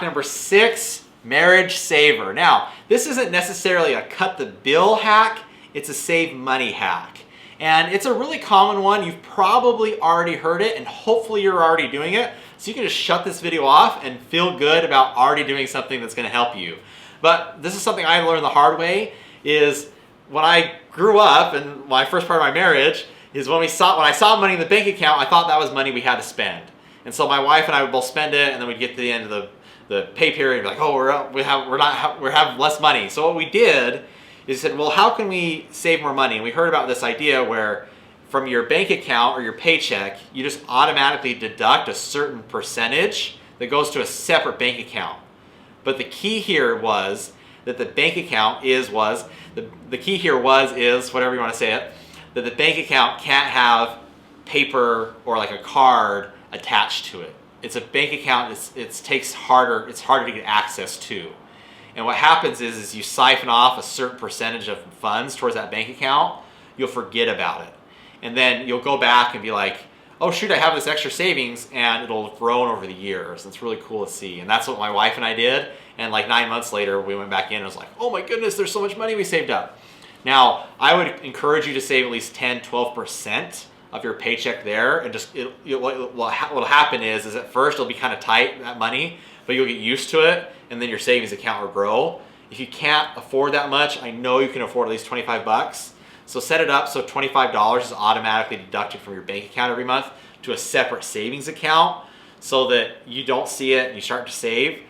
hack number 6, marriage saver. Now, this isn't necessarily a cut the bill hack, it's a save money hack. And it's a really common one. You've probably already heard it, and hopefully you're already doing it. So you can just shut this video off and feel good about already doing something that's gonna help you. But this is something I learned the hard way, is when I grew up, and my first part of my marriage, is when I saw money in the bank account, I thought that was money we had to spend. And so my wife and I would both spend it, and then we'd get to the end of the pay period and be like, oh, we have less money. So what we did is said, well, how can we save more money? And we heard about this idea where from your bank account or your paycheck, you just automatically deduct a certain percentage that goes to a separate bank account. But the key here was that the bank account is whatever you want to say it, that the bank account can't have paper or like a card attached to it. It's a bank account, it's harder to get access to. And what happens is you siphon off a certain percentage of funds towards that bank account, you'll forget about it. And then you'll go back and be like, oh shoot, I have this extra savings, and it'll have grown over the years. It's really cool to see. And that's what my wife and I did. And like 9 months later, we went back in and it was like, oh my goodness, there's so much money we saved up. Now, I would encourage you to save at least 10-12% of your paycheck there. And just what'll happen is at first it'll be kind of tight, that money, but you'll get used to it, and then your savings account will grow. If you can't afford that much, I know you can afford at least 25 bucks. So set it up so $25 is automatically deducted from your bank account every month to a separate savings account so that you don't see it and you start to save.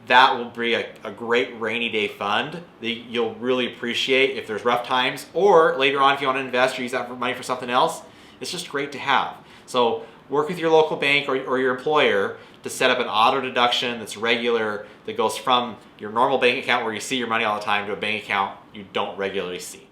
That will be a great rainy day fund that you'll really appreciate if there's rough times, or later on if you want to invest or use that money for something else. It's just great to have. So work with your local bank or your employer to set up an auto deduction that's regular, that goes from your normal bank account where you see your money all the time to a bank account you don't regularly see.